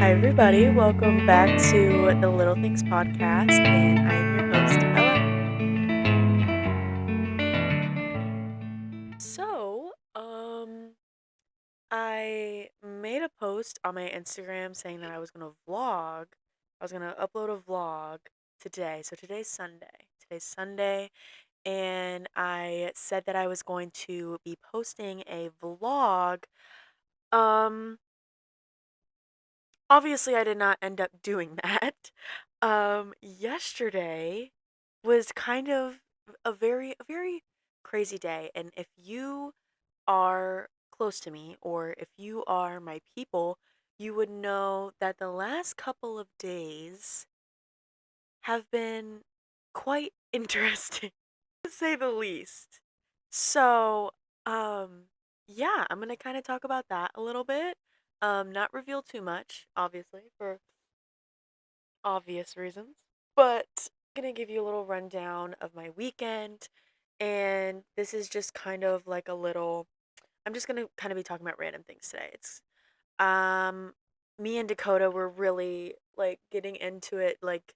Hi, everybody. Welcome back to the Little Things Podcast, and I'm your host, Ella. I made a post on my Instagram saying that I was going to vlog. I was going to upload a vlog today. So today's Sunday. And I said that I was going to be posting a vlog. Obviously, I did not end up doing that. Yesterday was kind of a very crazy day, and if you are close to me or if you are my people, you would know that the last couple of days have been quite interesting, to say the least. So, um, yeah, I'm gonna kind of talk about that a little bit. Not reveal too much, obviously, for obvious reasons, but I'm gonna give you a little rundown of my weekend, and this is just kind of like a little. I'm just gonna kind of be talking about random things today. It's um, me and Dakota were really like getting into it, like,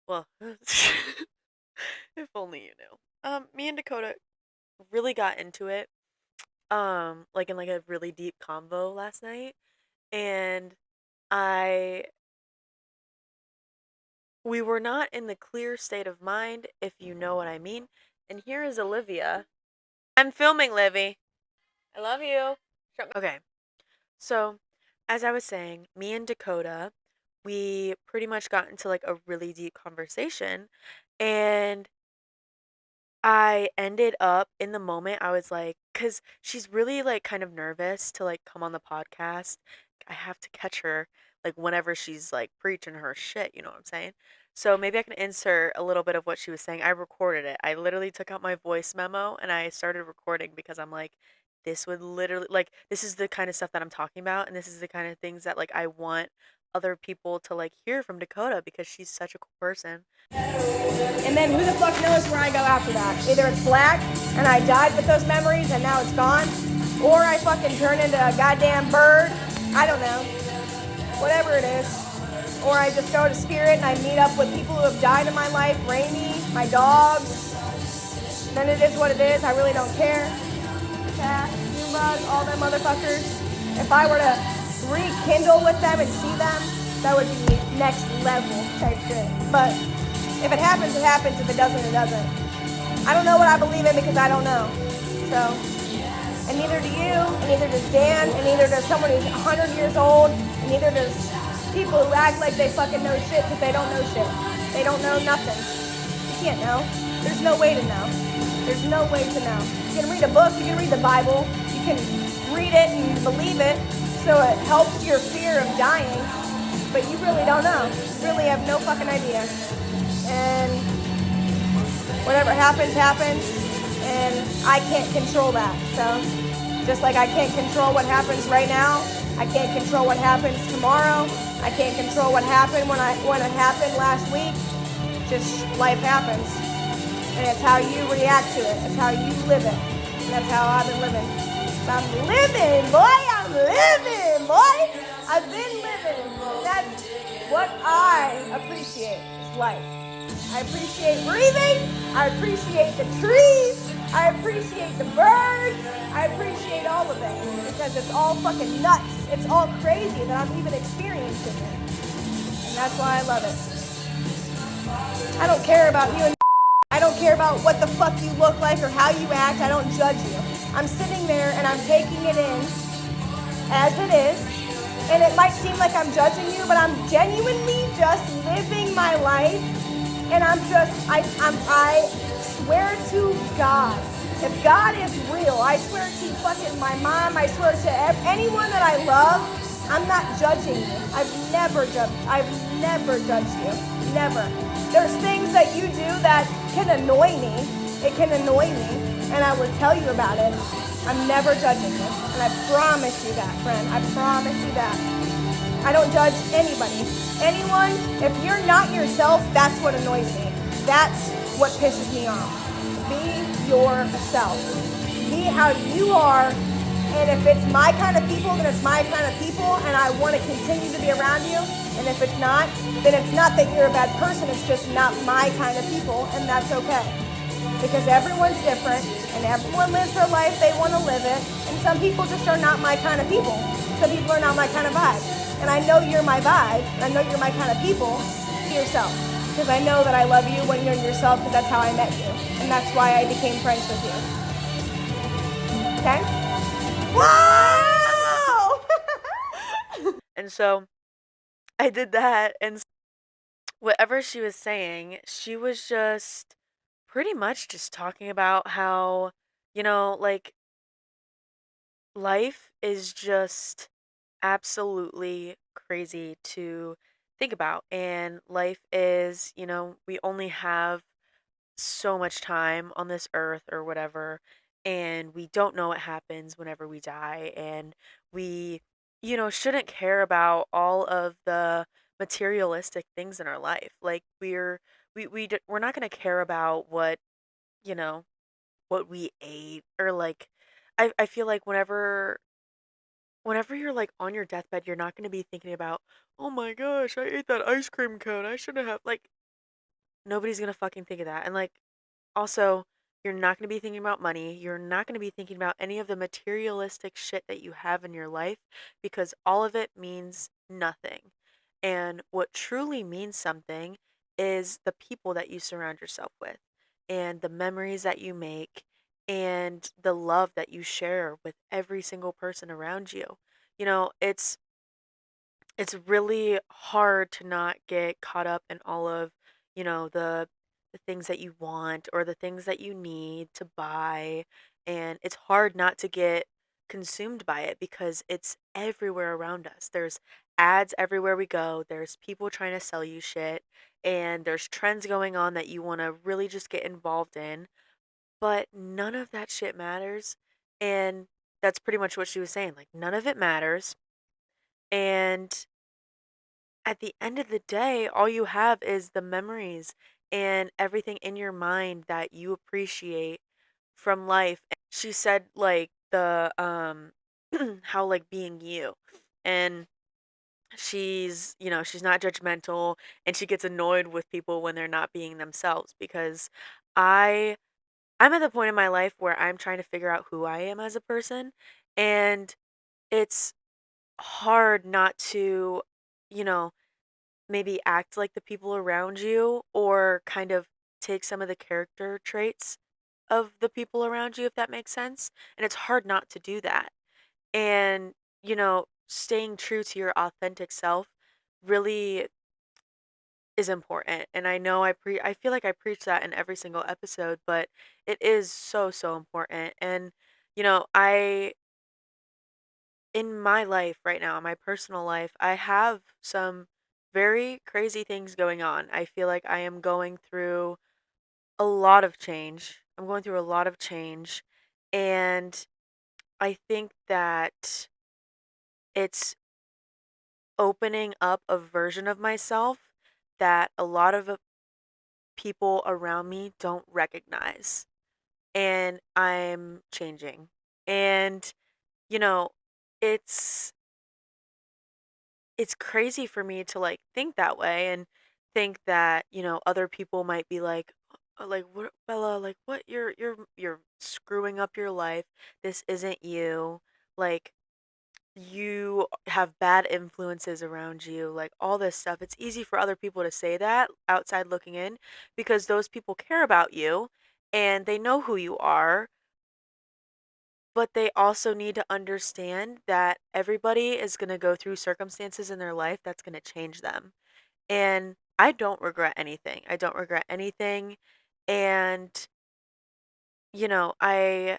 well, if only you knew. Me and Dakota really got into it, like in like a really deep convo last night, and I we were not in the clear state of mind, if you know what I mean. And here is Olivia. I'm filming, Livy. I love you. Okay, so as I was saying, me and Dakota, we pretty much got into like a really deep conversation, and I ended up in the moment, I was like, because she's really like kind of nervous to like come on the podcast. I have to catch her like whenever she's like preaching her shit, you know what I'm saying? So maybe I can insert a little bit of what she was saying. I recorded it. I literally took out my voice memo and I started recording because I'm like, this would literally, like, this is the kind of stuff that I'm talking about. And this is the kind of things that like I want other people to like hear from Dakota because she's such a cool person. And then who the fuck knows where I go after that? Either it's black and I died with those memories and now it's gone, or I fucking turn into a goddamn bird. I don't know. Whatever it is. Or I just go to spirit and I meet up with people who have died in my life, Rainy, my dogs. Then it is what it is. I really don't care. Cat, Pumas, all them motherfuckers. If I were to rekindle with them and see them, that would be next level type shit. But if it happens, it happens. If it doesn't, it doesn't. I don't know what I believe in because I don't know. So, and neither do you, and neither does Dan, and neither does someone who's 100 years old, and neither does people who act like they fucking know shit because they don't know shit. They don't know nothing. You can't know. There's no way to know. There's no way to know. You can read a book, you can read the Bible, you can read it and believe it, so it helps your fear of dying, but you really don't know. You really have no fucking idea. And whatever happens, happens, and I can't control that. So just like I can't control what happens right now, I can't control what happens tomorrow, I can't control what happened when it happened last week. Just life happens, and it's how you react to it. It's how you live it. And that's how I've been living. So I'm living, boy. I'm living, boy. I've been living. That's what I appreciate is life. I appreciate breathing. I appreciate the trees. I appreciate the birds. I appreciate all of it because it's all fucking nuts. It's all crazy that I'm even experiencing it. And that's why I love it. I don't care about you and I don't care about what the fuck you look like or how you act. I don't judge you. I'm sitting there and I'm taking it in as it is. And it might seem like I'm judging you, but I'm genuinely just living my life. And I swear to God, if God is real, I swear to fucking my mom, I swear to anyone that I love, I'm not judging you. I've never judged you. Never. There's things that you do that can annoy me. It can annoy me, and I will tell you about it. I'm never judging you, and I promise you that, friend. I promise you that. I don't judge anybody. Anyone, if you're not yourself, that's what annoys me. That's what pisses me off. Be yourself. Be how you are, And if it's my kind of people, then it's my kind of people, and I want to continue to be around you. And if it's not, then it's not that you're a bad person, it's just not my kind of people, and that's okay. Because everyone's different, and everyone lives their life, they want to live it, and some people just are not my kind of people. Some people are not my kind of vibe. And I know you're my vibe, and I know you're my kind of people. Be yourself. Because I know that I love you when you're yourself, because that's how I met you. And that's why I became friends with you. Okay? Wow! And so I did that, and whatever she was saying, she was just pretty much just talking about how, like, life is just absolutely crazy to think about. And life is, we only have so much time on this earth or whatever, and we don't know what happens whenever we die. And we, shouldn't care about all of the materialistic things in our life. Like we're not going to care about you know, what we ate, or like I feel like whenever you're like on your deathbed, you're not going to be thinking about, "Oh my gosh, I ate that ice cream cone. I shouldn't have." Like nobody's going to fucking think of that. And like also, you're not going to be thinking about money. You're not going to be thinking about any of the materialistic shit that you have in your life, because all of it means nothing. And what truly means something is the people that you surround yourself with, and the memories that you make, and the love that you share with every single person around you. It's really hard to not get caught up in all of, the things that you want or the things that you need to buy, and it's hard not to get consumed by it because it's everywhere around us. There's ads everywhere we go. There's people trying to sell you shit, and there's trends going on that you want to really just get involved in, but none of that shit matters. And that's pretty much what she was saying. Like none of it matters. And at the end of the day, all you have is the memories and everything in your mind that you appreciate from life. And she said like the how like being you, and she's not judgmental, and she gets annoyed with people when they're not being themselves, because I I'm at the point in my life where I'm trying to figure out who I am as a person, and it's hard not to, you know, maybe act like the people around you, or kind of take some of the character traits of the people around you, if that makes sense. And it's hard not to do that. And, staying true to your authentic self really is important. And I know I feel like I preach that in every single episode, but it is so so important. And, I in my life right now, in my personal life, I have some very crazy things going on. I feel like I am going through a lot of change. I'm going through a lot of change. And I think that it's opening up a version of myself that a lot of people around me don't recognize. And I'm changing. And, you know, it's it's crazy for me to like think that way, and think that, other people might be like, like, what, Bella, like, what, you're screwing up your life. This isn't you. Like, you have bad influences around you, like all this stuff. It's easy for other people to say that outside looking in, because those people care about you and they know who you are, but they also need to understand that everybody is going to go through circumstances in their life that's going to change them. And I don't regret anything. I don't regret anything. And, you know, I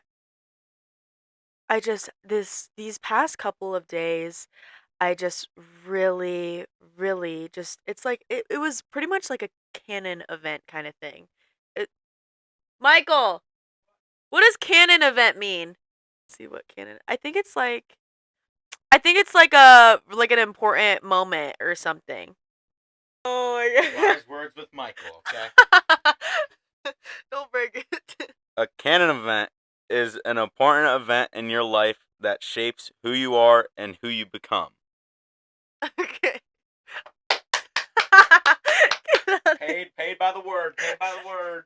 just these past couple of days, I just really, really just it's like it was pretty much like a canon event kind of thing. It, Michael, what does canon event mean? Let's see what canon. I think it's like an important moment or something. Oh my god. Wise words with Michael, okay? Don't break it. A canon event is an important event in your life that shapes who you are and who you become. Okay. Paid by the word. Paid by the word.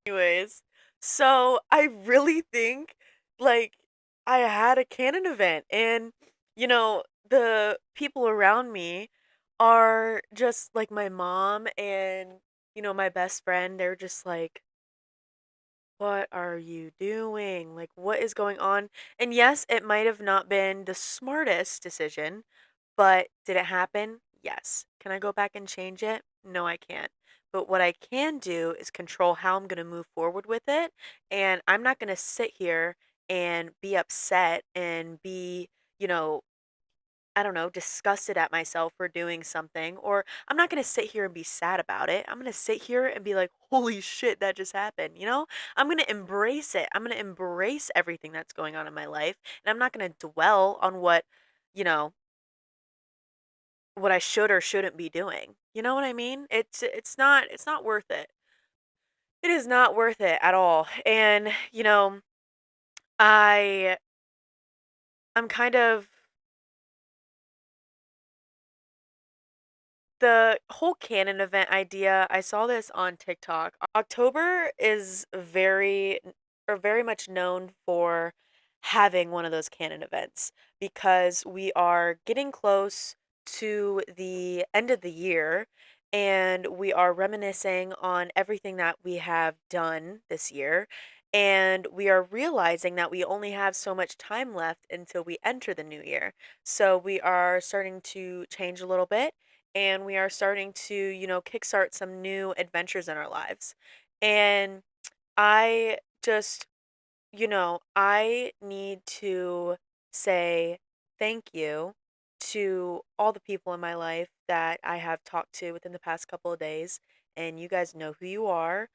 Anyways, so I really think like I had a canon event, and the people around me are just like my mom and my best friend. They're just like, what are you doing? Like, what is going on? And yes, it might have not been the smartest decision, but did it happen? Yes. Can I go back and change it? No, I can't. But what I can do is control how I'm going to move forward with it. And I'm not going to sit here and be upset and be, you know, I don't know, disgusted at myself for doing something, or I'm not going to sit here and be sad about it. I'm going to sit here and be like, holy shit, that just happened. I'm going to embrace it. I'm going to embrace everything that's going on in my life. And I'm not going to dwell on you know, what I should or shouldn't be doing. You know what I mean? It's not worth it. It is not worth it at all. And, I I'm kind of the whole canon event idea, I saw this on TikTok. October is very much known for having one of those canon events because we are getting close to the end of the year and we are reminiscing on everything that we have done this year. And we are realizing that we only have so much time left until we enter the new year. So we are starting to change a little bit and we are starting to, kickstart some new adventures in our lives. And I just, I need to say thank you to all the people in my life that I have talked to within the past couple of days, and you guys know who you are.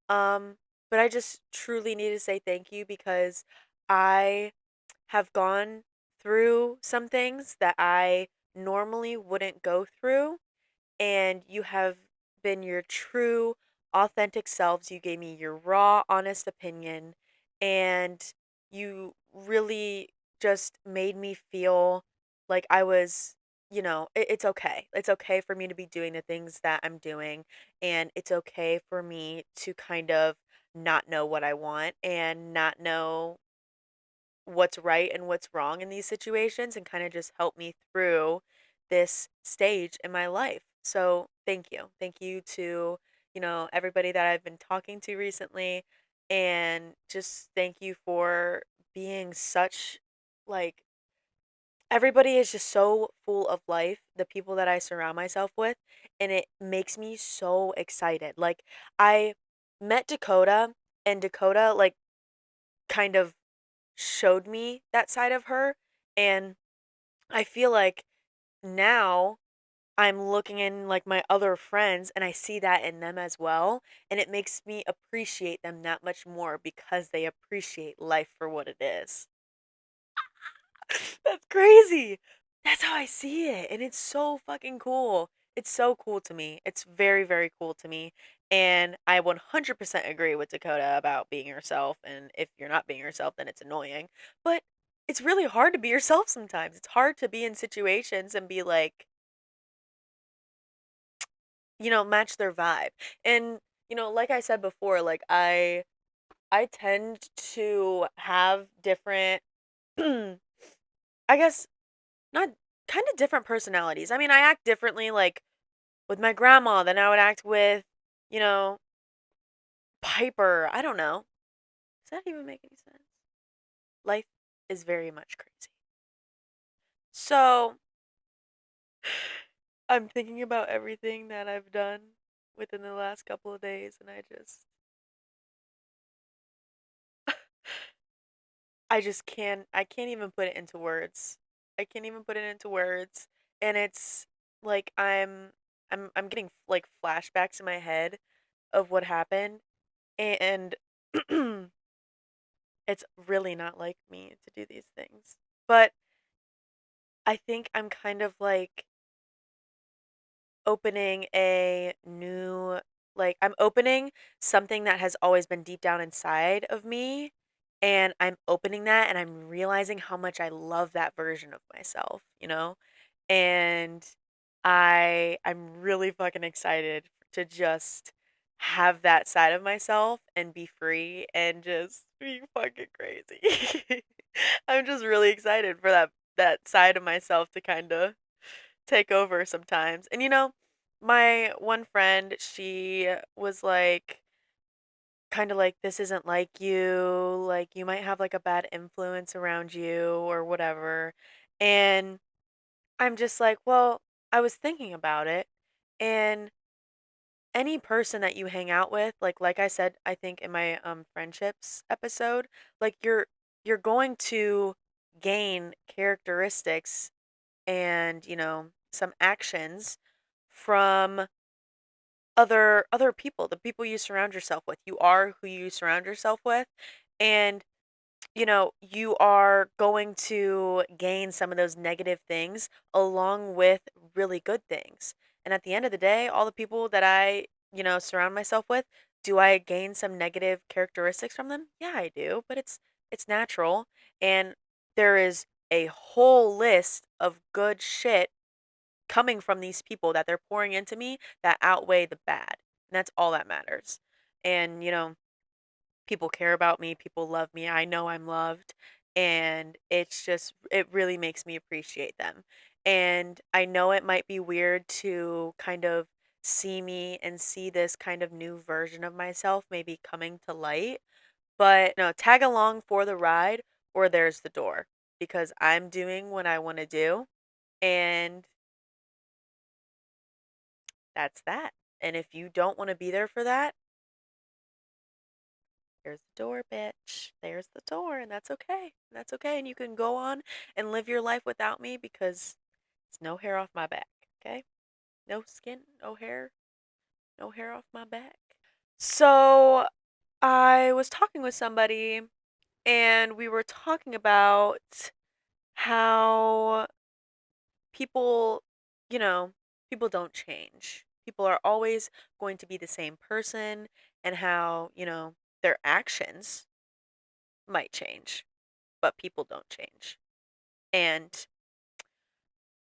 Um, but I just truly need to say thank you because I have gone through some things that I normally wouldn't go through, and you have been your true, authentic selves. You gave me your raw, honest opinion, and you really just made me feel like I was, it's okay. It's okay for me to be doing the things that I'm doing, and it's okay for me to kind of not know what I want and not know what's right and what's wrong in these situations and kind of just help me through this stage in my life. So, thank you. Thank you to, everybody that I've been talking to recently, and just thank you for being such like everybody is just so full of life, the people that I surround myself with, and it makes me so excited. Like I met Dakota, and Dakota like kind of showed me that side of her, and I feel like now I'm looking in like my other friends and I see that in them as well, and it makes me appreciate them that much more because they appreciate life for what it is. That's crazy. That's how I see it, and it's so fucking cool. It's so cool to me. It's very, very cool to me. And I 100% agree with Dakota about being yourself. And if you're not being yourself, then it's annoying. But it's really hard to be yourself sometimes. It's hard to be in situations and be like, match their vibe. And, like I said before, like I tend to have different I guess not kind of different personalities. I mean, I act differently like with my grandma than I would act with, you know, Piper. I don't know. Does that even make any sense? Life is very much crazy. So, I'm thinking about everything that I've done within the last couple of days, and I just can't even put it into words. I can't even put it into words, and it's like I'm getting like flashbacks in my head of what happened, and it's really not like me to do these things. But I think I'm kind of like opening a new, like, I'm opening something that has always been deep down inside of me. And I'm opening that and I'm realizing how much I love that version of myself, you know? And I'm really fucking excited to just have that side of myself and be free and just be fucking crazy. I'm just really excited for that side of myself to kind of take over sometimes. And my one friend, she was like kind of like, this isn't like you, like you might have like a bad influence around you or whatever. And I'm just like, well, I was thinking about it, and any person that you hang out with, like I said, I think in my friendships episode, like you're going to gain characteristics and, some actions from other people, the people you surround yourself with. You are who you surround yourself with. And you are going to gain some of those negative things along with really good things. And at the end of the day, all the people that I, surround myself with, do I gain some negative characteristics from them? Yeah, I do, but it's natural. And there is a whole list of good shit coming from these people that they're pouring into me that outweigh the bad. And that's all that matters. And, people care about me, people love me, I know I'm loved, and it really makes me appreciate them. And I know it might be weird to kind of see me and see this kind of new version of myself maybe coming to light, but no, tag along for the ride or there's the door because I'm doing what I want to do, and that's that. And if you don't want to be there for that, there's the door, bitch. There's the door, and that's okay. That's okay. And you can go on and live your life without me because it's no hair off my back, okay? No skin, no hair off my back. So I was talking with somebody, and we were talking about how people, you know, people don't change. People are always going to be the same person, and how, their actions might change, but people don't change. And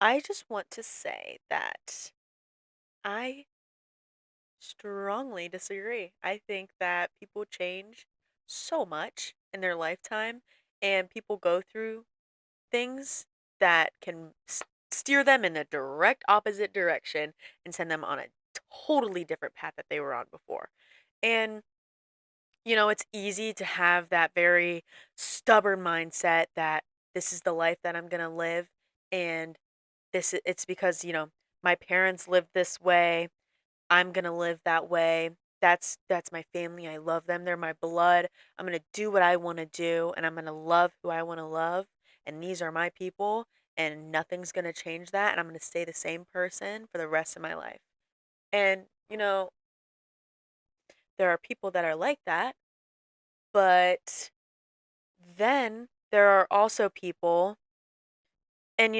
I just want to say that I strongly disagree. I think that people change so much in their lifetime, and people go through things that can steer them in a direct opposite direction and send them on a totally different path that they were on before. And it's easy to have that very stubborn mindset that this is the life that I'm going to live, and it's because, my parents lived this way, I'm going to live that way. That's my family. I love them. They're my blood. I'm going to do what I want to do, and I'm going to love who I want to love, and these are my people, and nothing's going to change that, and I'm going to stay the same person for the rest of my life. And, there are people that are like that, but then there are also people, and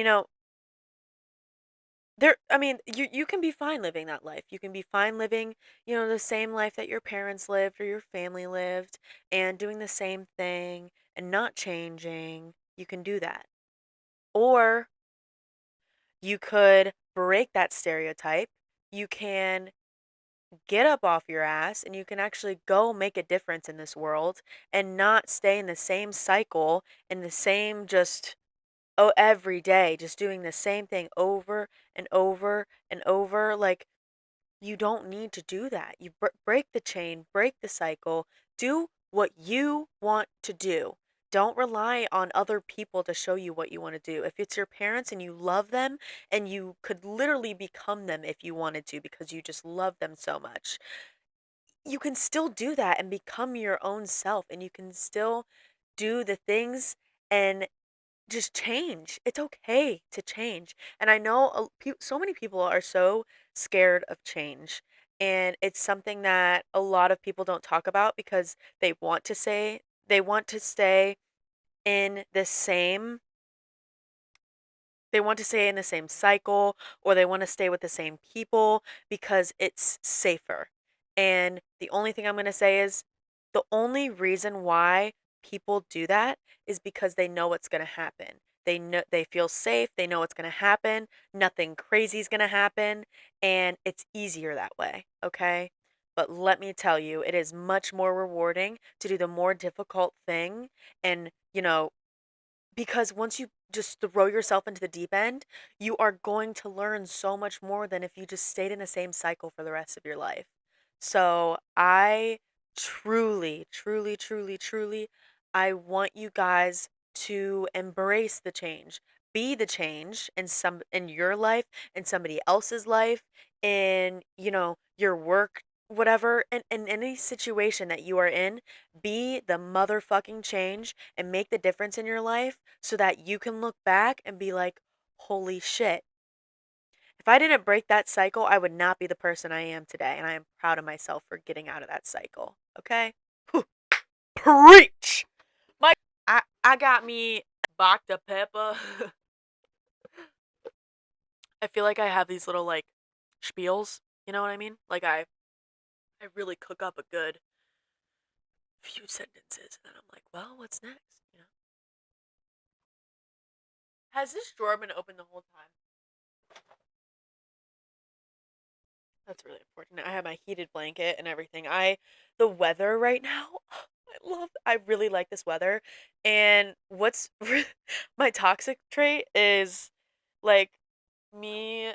I mean, you can be fine living that life. You can be fine living, the same life that your parents lived or your family lived and doing the same thing and not changing. You can do that. Or you could break that stereotype. You can get up off your ass and you can actually go make a difference in this world and not stay in the same cycle, in the same just every day, just doing the same thing over and over and over. Like, you don't need to do that. You break the chain, break the cycle, do what you want to do. Don't rely on other people to show you what you want to do. If it's your parents and you love them and you could literally become them if you wanted to because you just love them so much, you can still do that and become your own self, and you can still do the things and just change. It's okay to change. And I know so many people are so scared of change. And it's something that a lot of people don't talk about because they want to stay in the same they want to stay in the same cycle, or they want to stay with the same people because it's safer. And the only thing I'm going to say is the only reason why people do that is because they know what's going to happen. They feel safe, they know what's going to happen, nothing crazy is going to happen, and it's easier that way, okay? But let me tell you, it is much more rewarding to do the more difficult thing and, because once you just throw yourself into the deep end, you are going to learn so much more than if you just stayed in the same cycle for the rest of your life. So I truly, truly, truly, truly, I want you guys to embrace the change. Be the change in your life, in somebody else's life, in, your work, whatever, in any situation that you are in, be the motherfucking change and make the difference in your life so that you can look back and be like, holy shit. If I didn't break that cycle, I would not be the person I am today. And I am proud of myself for getting out of that cycle. Okay? Whew. Preach! I got me Bacta Peppa. I feel like I have these little like spiels. You know what I mean? Like I really cook up a good few sentences, and then I'm like, well, what's next? Has this drawer been open the whole time? That's really important. I have my heated blanket and everything. The weather right now, I really like this weather. And what's my toxic trait is like me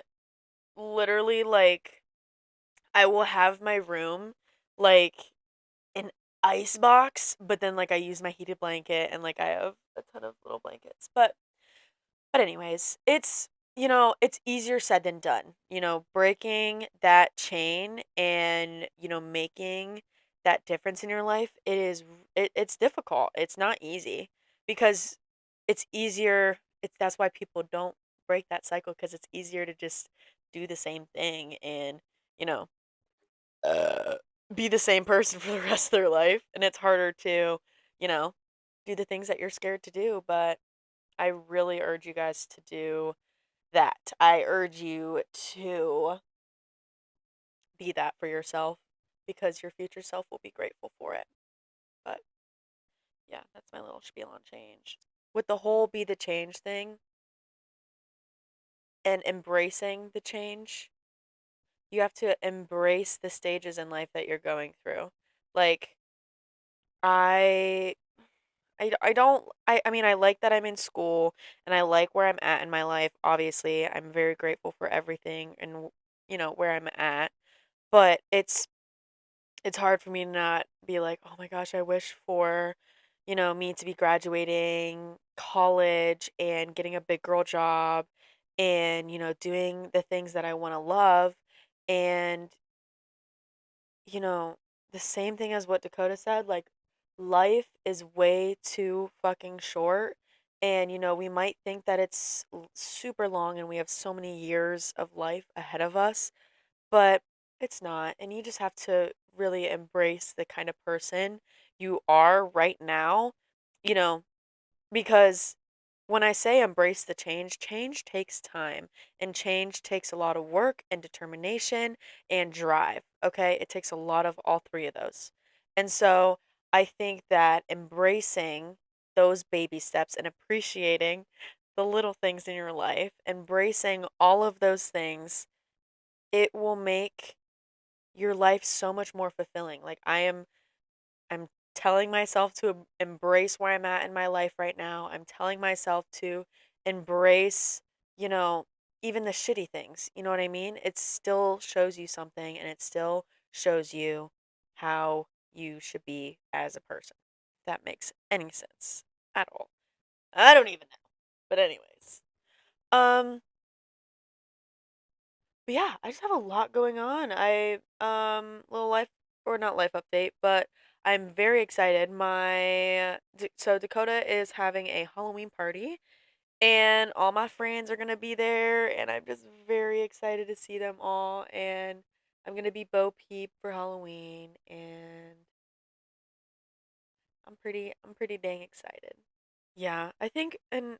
literally like I will have my room like an ice box, but then like I use my heated blanket and like I have a ton of little blankets. But anyways, it's easier said than done. Breaking that chain and, making that difference in your life, it's difficult. It's not easy because it's easier that's why people don't break that cycle because it's easier to just do the same thing and, you know, uh be the same person for the rest of their life, and it's harder to, you know, do the things that you're scared to do, but I really urge you guys to do that. I urge you to be that for yourself because your future self will be grateful for it. But yeah, that's my little spiel on change. With the whole be the change thing and embracing the change, you have to embrace the stages in life that you're going through. Like, I I don't I mean I like that I'm in school and I like where I'm at in my life. Obviously, I'm very grateful for everything and where I'm at. But it's hard for me to not be like, "Oh my gosh, I wish for, me to be graduating college and getting a big girl job and, doing the things that I want to love." And you know, the same thing as what Dakota said, like life is way too fucking short. And, we might think that it's super long and we have so many years of life ahead of us, but it's not. And you just have to really embrace the kind of person you are right now, you know, because when I say embrace the change, change takes time and change takes a lot of work and determination and drive. Okay. It takes a lot of all three of those. And so I think that embracing those baby steps and appreciating the little things in your life, embracing all of those things, it will make your life so much more fulfilling. Like I'm telling myself to embrace where I'm at in my life right now. I'm telling myself to embrace, you know, even the shitty things. You know what I mean? It still shows you something and it still shows you how you should be as a person. If that makes any sense at all. I don't even know. But anyways. Um but yeah, I just have a lot going on. Little life or not life update, but I'm very excited. So Dakota is having a Halloween party and all my friends are going to be there and I'm just very excited to see them all and I'm going to be Bo Peep for Halloween and I'm pretty dang excited. Yeah, I think and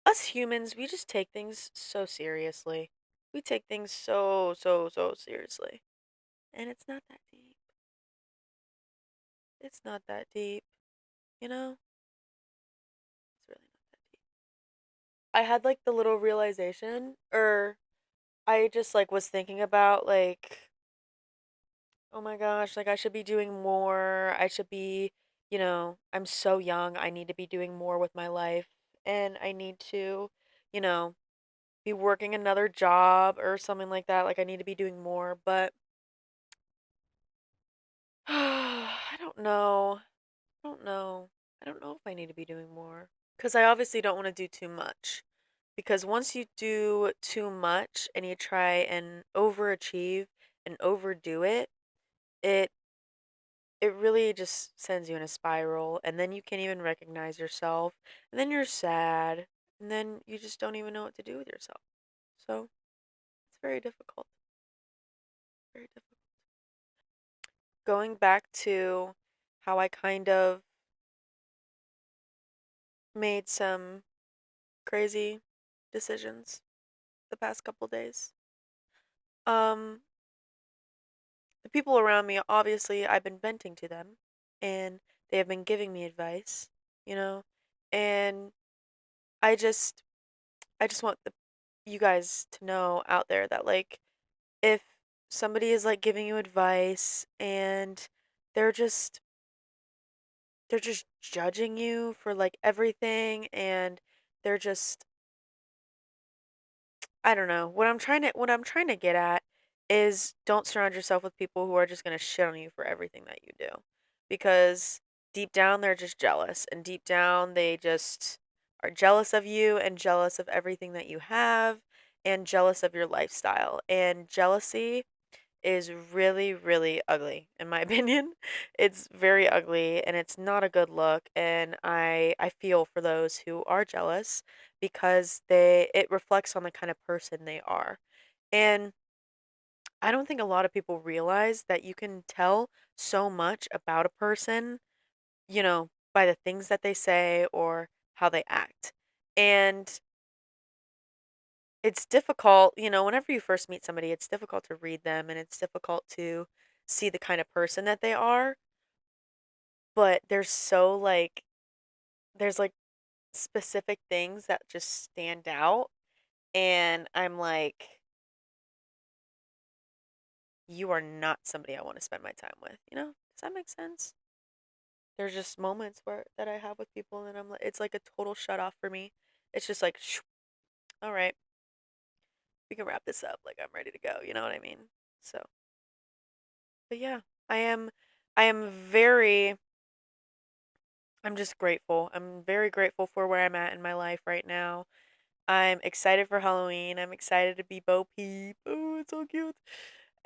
us humans, we just take things so seriously. We take things so, so, so seriously. And it's not that deep. it's not that deep, you know? It's really not that deep. I had like the little realization, or I just like was thinking about like, oh my gosh, like I should be doing more. I should be, I'm so young. I need to be doing more with my life, and I need to, you know, be working another job or something like that. Like I need to be doing more, but I don't know. I don't know. I don't know if I need to be doing more because I obviously don't want to do too much. Because once you do too much and you try and overachieve and overdo it, it it really just sends you in a spiral, and then you can't even recognize yourself, and then you're sad, and then you just don't even know what to do with yourself. So, it's very difficult. Very difficult. Going back to how I kind of made some crazy decisions the past couple days. Um, the people around me, obviously, I've been venting to them, and they have been giving me advice, you know, and I just, I just want you guys to know out there that like, if somebody is like giving you advice and they're just, they're just judging you for like everything, and they're just, I don't know. What I'm trying to get at is don't surround yourself with people who are just going to shit on you for everything that you do. Because deep down they're just jealous, and deep down they just are jealous of you and jealous of everything that you have and jealous of your lifestyle. And jealousy is really, really ugly, in my opinion. It's very ugly and it's not a good look. And I feel for those who are jealous because it reflects on the kind of person they are. And I don't think a lot of people realize that you can tell so much about a person, by the things that they say or how they act. And it's difficult, whenever you first meet somebody, it's difficult to read them and it's difficult to see the kind of person that they are. But there's like specific things that just stand out. And I'm like, you are not somebody I want to spend my time with, you know? Does that make sense? There's just moments where that I have with people and I'm like, it's like a total shut off for me. It's just like, all right, we can wrap this up. Like I'm ready to go. You know what I mean? So, but yeah, I am, I am very, I'm just grateful. I'm very grateful for where I'm at in my life right now. I'm excited for Halloween. I'm excited to be Bo Peep. Oh, it's so cute.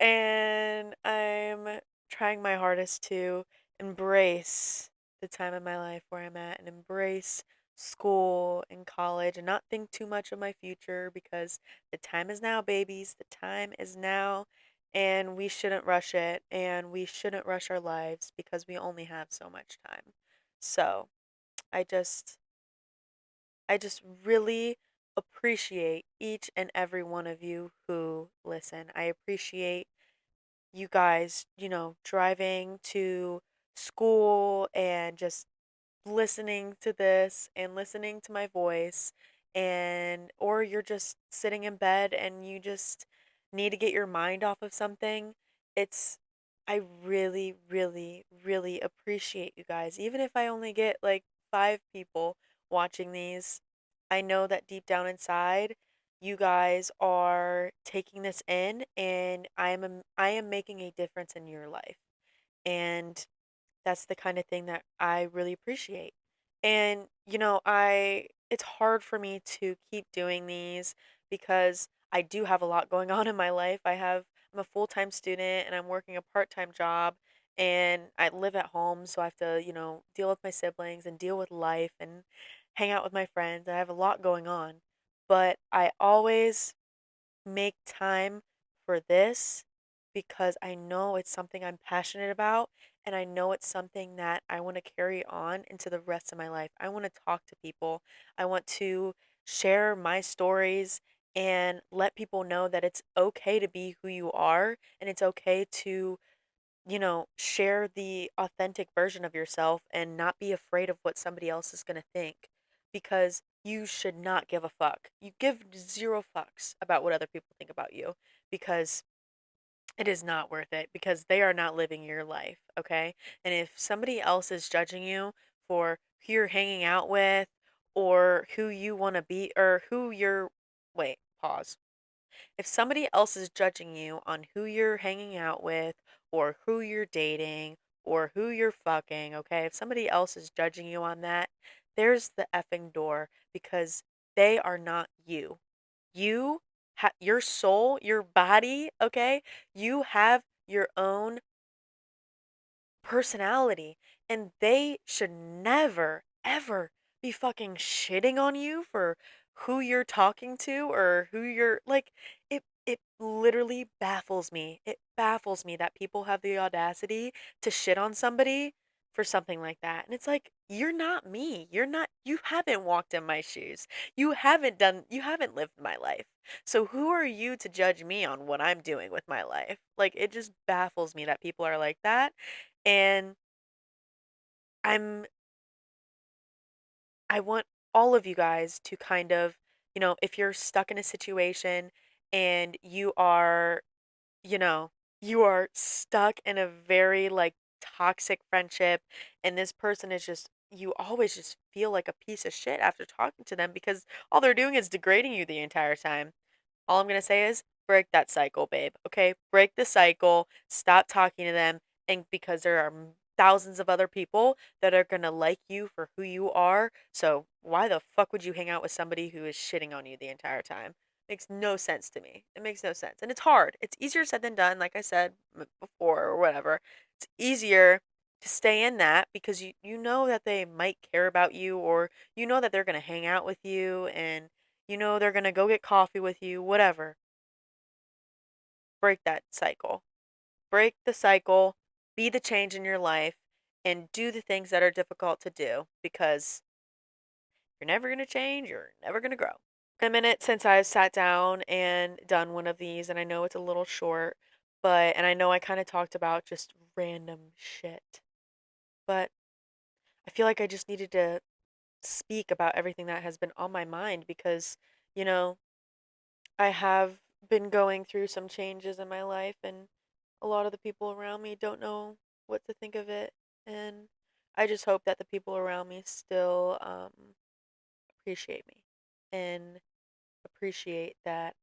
And I'm trying my hardest to embrace the time in my life where I'm at and embrace school and college and not think too much of my future because the time is now, babies. The time is now, and we shouldn't rush it and we shouldn't rush our lives because we only have so much time. So, I just I just really appreciate each and every one of you who listen. I appreciate you guys, driving to school and just listening to this and listening to my voice, and or you're just sitting in bed and you just need to get your mind off of something. It's I really, really, really appreciate you guys. Even if I only get like 5 people watching these, I know that deep down inside you guys are taking this in, and I am making a difference in your life. And that's the kind of thing that I really appreciate. And it's hard for me to keep doing these because I do have a lot going on in my life. I'm a full-time student and I'm working a part-time job, and I live at home, so I have to, deal with my siblings and deal with life and hang out with my friends. I have a lot going on, but I always make time for this because I know it's something I'm passionate about, and I know it's something that I want to carry on into the rest of my life. I want to talk to people. I want to share my stories and let people know that it's okay to be who you are, and it's okay to share the authentic version of yourself and not be afraid of what somebody else is going to think because you should not give a fuck. You give zero fucks about what other people think about you because it is not worth it because they are not living your life, okay? And if somebody else is judging you for who you're hanging out with or who you want to be or who you're, wait, pause. If somebody else is judging you on who you're hanging out with or who you're dating or who you're fucking, okay? If somebody else is judging you on that, there's the effing door because they are not you. You your soul, your body, okay? You have your own personality and they should never ever be fucking shitting on you for who you're talking to or who you're like it literally baffles me. It baffles me that people have the audacity to shit on somebody for something like that. And it's like you're not me. You haven't walked in my shoes. You haven't lived my life. So who are you to judge me on what I'm doing with my life? Like it just baffles me that people are like that and I'm I want all of you guys to kind of, if you're stuck in a situation and you know, you are stuck in a very like toxic friendship and this person is just you always just feel like a piece of shit after talking to them because all they're doing is degrading you the entire time. All I'm going to say is break that cycle, babe. Okay? Break the cycle. Stop talking to them. And because there are thousands of other people that are going to like you for who you are. So why the fuck would you hang out with somebody who is shitting on you the entire time? Makes no sense to me. It makes no sense. And it's hard. It's easier said than done, like I said before or whatever. It's easier to stay in that because you know that they might care about you or you know that they're going to hang out with you and you know they're going to go get coffee with you, whatever. Break that cycle. Break the cycle, be the change in your life, and do the things that are difficult to do because you're never going to change, you're never going to grow. A minute since I've sat down and done one of these, and I know it's a little short, and I know I kind of talked about just random shit, but I feel like I just needed to speak about everything that has been on my mind because, you know, I have been going through some changes in my life, and a lot of the people around me don't know what to think of it. And I just hope that the people around me still appreciate me and appreciate that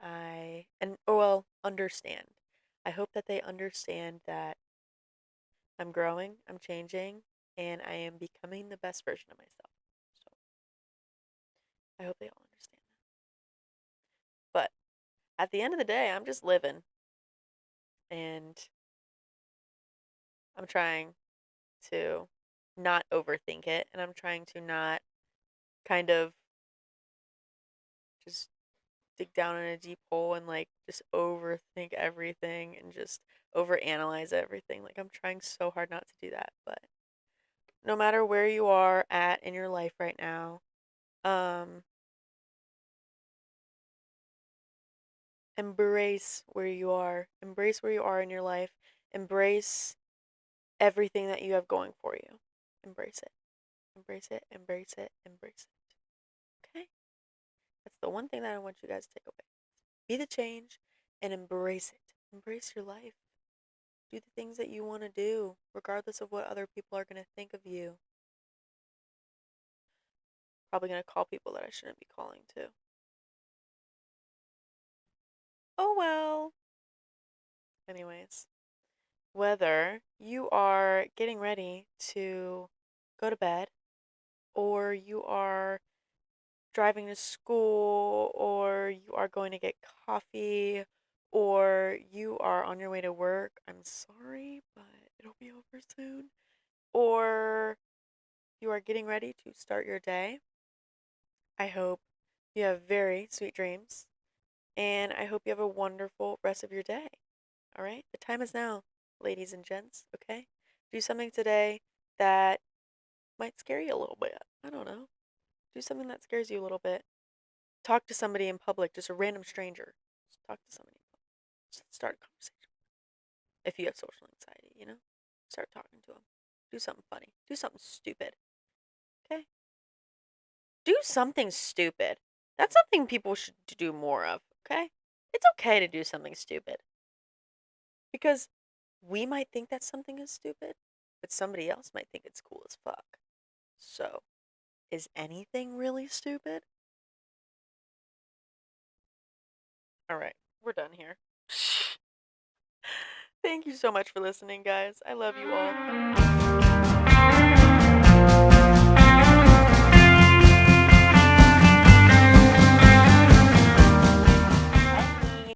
understand. I hope that they understand that I'm growing, I'm changing, and I am becoming the best version of myself. So I hope they all understand that. But at the end of the day, I'm just living and I'm trying to not overthink it and I'm trying to not kind of just dig down in a deep hole and like just overthink everything and just overanalyze everything. Like I'm trying so hard not to do that, but no matter where you are at in your life right now, um embrace where you are. Embrace where you are in your life. Embrace everything that you have going for you. Embrace it. Embrace it. Embrace it. Embrace it. Okay? That's the one thing that I want you guys to take away. Be the change and embrace it. Embrace your life. Do the things that you want to do, regardless of what other people are going to think of you. Probably going to call people that I shouldn't be calling too. Oh well. Anyways, whether you are getting ready to go to bed or you are driving to school or you are going to get coffee or you are on your way to work, I'm sorry, but it'll be over soon. Or you are getting ready to start your day. I hope you have very sweet dreams and I hope you have a wonderful rest of your day. All right? The time is now, ladies and gents, okay? Do something today that might scare you a little bit. I don't know. Do something that scares you a little bit. Talk to somebody in public, just a random stranger. Just talk to somebody in public. Just start a conversation. If you have social anxiety, you know? start talking to them. Do something funny. Do something stupid. Okay? Do something stupid. That's something people should do more of, okay? It's okay to do something stupid. Because we might think that something is stupid, but somebody else might think it's cool as fuck. So, is anything really stupid? Alright, we're done here. Thank you so much for listening, guys. I love you all.